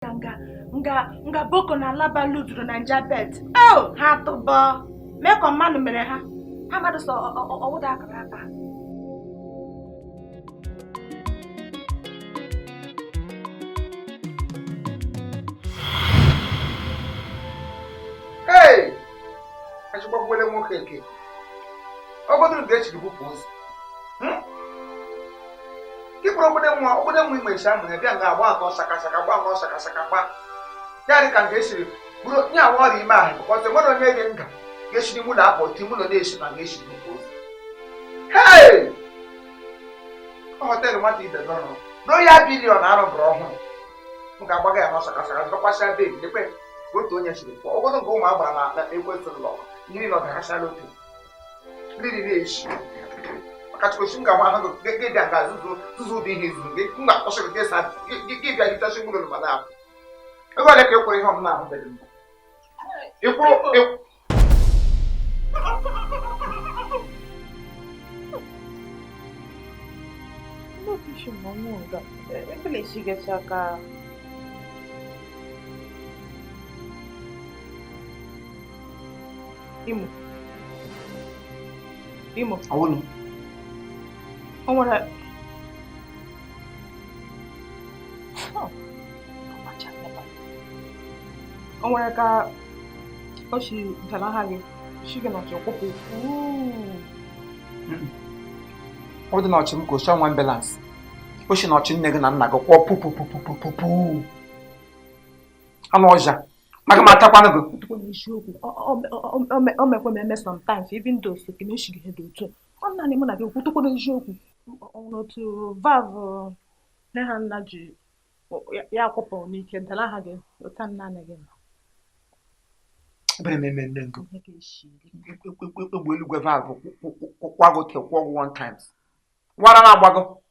nga boko na laba luduru na njabet. Oh, ha to bo. Me ko manu mere ha. Ha madu so owuda akara aka. Hey! Acho que vou mo keke. Obodo de echi bu pose. Ki problem mo obodo mo ime sha mo na bia nga agba akọ saka gba. Ya ri kan gesiri. Buro nya wo ri ma ko se mo no nye ge nka. Gesiri mu na apọ ti mu no na eshi na gesiri bu pose. Hey! Hotel mati de no. No ya billion aro bro ho. Mo ga gba ga no saka ko kwasha be de pe. Otu onye siri pọ obodo nke ụmụ agbara na ekwesị ụlọ nyiri na ọdagachara otu ndị na-eshi makachikosi m ga-agba ahụ gị bịa nga zụzụ dị ihe izuru gị m ga-akpọsịrị gị sa gị bịa gịtasị mụrụ ma na-apụ ego ole ka ekwere ihe ọm na ahụ bedị m ịkwụrụ Imo. Awuni. Onwere. Onwere ka o si dala ha gị shi gị na chọkwụpụ. Ọ dị na ọchị m ka o si ọnwa ambulance. O si na ọchị nne gị na nna gị kwụọ pupupupupupu. Anụ ọja. Maka ma atakwana gị. O mekwe eme sometimes even though so kene shi gị otu. Ọ naanị mụ na gị kwutukwu n'eziokwu. Otu valve ne ha nna ji ya akwụpụ n'ike dala ha gị ụta nna gị. Ebere m eme nne nkụ. Egbe eluigwe valve kwago te kwọgwụ one times. Wara na-agbago.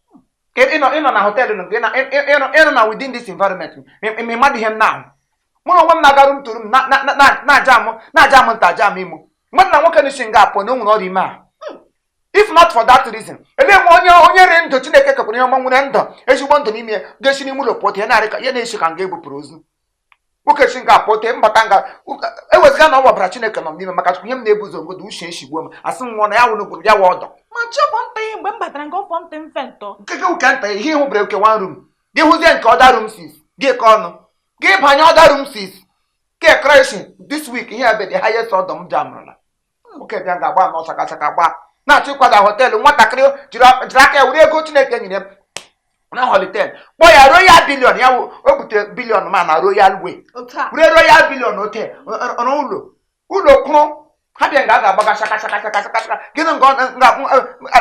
Ịnọ na họteelụ nụ ịnọ na within this environment. Ime mmadụ ihe m na-ahụ. Mụ na onwe m na-agarụ m tụrụ m na-aja m nta aja m imo. Mmadụ na nwoke n'isi nga apụ na o nwere ọrịa ime a. If not for that reason, ele nwe onye re ndụ Chineke kekwara ihe ọma nwere ndụ ezigbo ndụ n'ime ya ga-esi n'ime ụlọ pụta ya na-arị ka ya na-esi ka nga ebupụrụ ozu. Nwoke si nga apụta mbata nga eweziga na ọ wabara Chineke nọ n'ime maka ihe m na-ebu ụzọ ngodo uche eshigbuo m asị m nwụọ na ya wụ n'obodo ya wụ ọdọ. Ma chọpụ nta ihe mgbe m batara nga ọfọ ntị mfe ntọ. Nkeke ụka nta ihe ịhụ bere oke one room gị hụzie nke ọda room 6 gị ka ọnụ gị banye ọda room 6 ke creation this week ihe ebe the highest ọdọ m jamrụla. Nwoke bịa ga-agba n'ọsọ kachaka gba na-achọ ịkwada họteelụ nwatakịrị jiri aka ewere ego Chineke nyere m na holitel kpọọ ya royal billion ya o butere billion ma na royal way were royal billion hotel ụlọ kwụrụ ha bịa nga a ga-agbaga shaka gịnị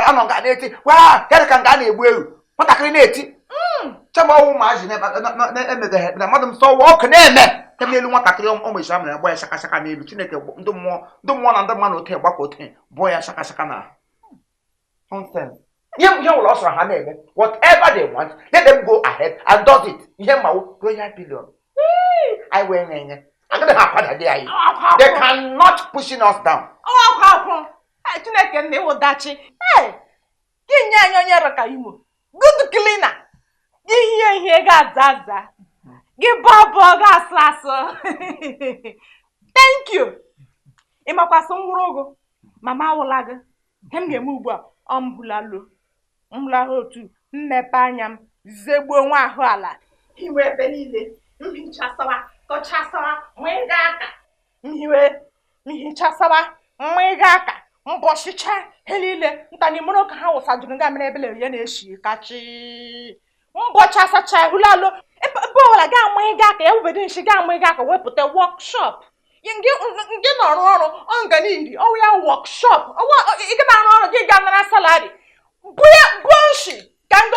anọ nga na-eti waa ya ka nga a na-egbu ewu nwatakịrị na-eti chama ọnwụ ụmụazị na-emegaghị na mmadụ m sọwa ọkụ na-eme tem n'elu nwatakịrị ụmụisi a mere agba ya shaka n'elu Chineke ndị mmụọ na ndị mmadụ ote gbakọ ote bụọ ya shaka na nonsense. Ihe ụlọ ọsọrọ ha na-eme whatever they want let them go ahead and does it. Ihe mmawu royal billion anyị wee nye agaghị ha akwada dị anyị. They cannot pushing us down. Akwụ Chineke nna ịwụ dachi gị nye anyị onye raka imo good cleaner gị ihe ga-aza gị bọbọ ga-asụ asụ. Thank you. Ị makwasị ngwụrụ ogo mama awụla gị ihe m ga-eme ugbu a ọ mhụlalụ otu mmepe anya m zegbuo nwa ahụ ala hiwe ebe niile mhichasawa kọchasawa mmịga aka mhichasawa mmịga aka mbọchicha he niile ntani mụrụ ka ha wụsajuru nga mere ebele ya na-eshi kachi mbọchasacha hulalụ ebe ọbụla ga mmịga aka ewubedo nshi ga mmịga aka wepụta workshop nke na-arụ ọrụ ọ nga n'iri ọwụ ya workshop ị na-arụ ọrụ gị ga nara salari buo nshi ka ndị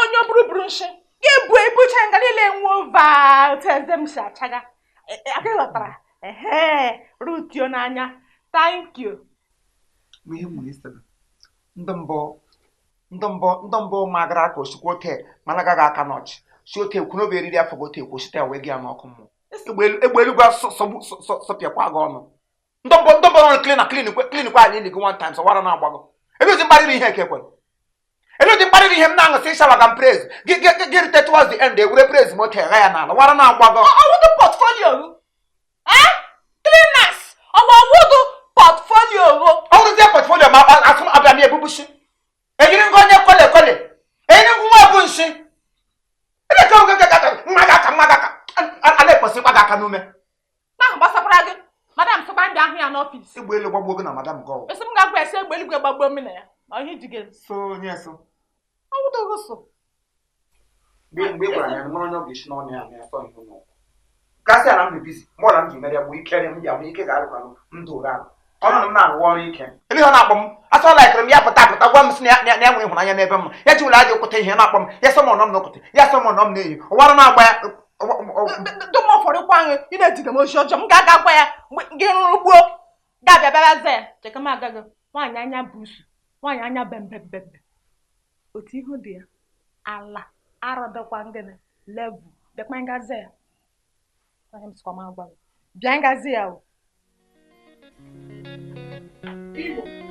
onye buru nshi gị bụ ebucha nga niile nwuo vatezem si achaga akịghọtara rutio n'anya. Thank you. Ihe mụ n'isere ndị mbụ magara ka osikwa ote mana agaghị aka n'ọchị si ote ekwu n'obe eriri afọ gote ekwu site wee gị ya n'ọkụ mmụọ egbe eluigwe sọpịakwa gị ọnụ ndị mbụ ọrụ klinikwa ala ili gị one time sọwara na-agbago ebe ozi mkparịrị ihe ekekwe elu dị mkparịrị ihe m na-aṅụ si shawa ga m praise gị rute towards the end ewure praise m oke gha ya n'ala wara na-agbago ọwụdụ portfolio cleaners ọwụdụ portfolio ọ bụrụzie portfolio ma asụ abịa m ebubushi ejiri ngwa onye kwele enyi nwa bụ nshi nwa gị aka a na-ekwesị ịgba gị aka n'ume n'ahụ gbasakwara gị madam sịkwa ndị ahụ ya n'ọfịs egbe elu gbagbuo gị na madam gọl esi m ga-agwa esi egbe eluigwe gbagbuo m na ya na ihe ji gị so onye so ọwụdụ gị so mgbe ị gwara ya mụrụ onye ọ ga-esi n'ọnụ ya na ya sọ ihe n'ụwa gasị ya na m dị bizi mụ na m ji mere ya bụ ike m ji amụ ike ga-arụkwanụ ndụ ụra ọnụ m na-arụ ọrụ ike ebe ihe ọ na-akpọ m asọ laikịrị m ya pụta gwa m sị na ya nwere ịhụnanya n'ebe m ya ji ụlọ aja okwute ihe na-akpọ m ya sọ m ọnọ m n'okwute ya sọ m ọnọ m na-eyi ụwara na-agba ya dum ụfọdụkwa anyị ị na-etiga m ozi ọjọọ m ga-aga gwa ya gị rụrụ gbuo ga-abịa bịara za ya cheka m agaghị nwaanyị anya busu nwaanyị anya bembembembe otu ihu dị ya ala arọdọkwa ngịnị level bịakwa ngazi ya bịa ngazi ya o Igbo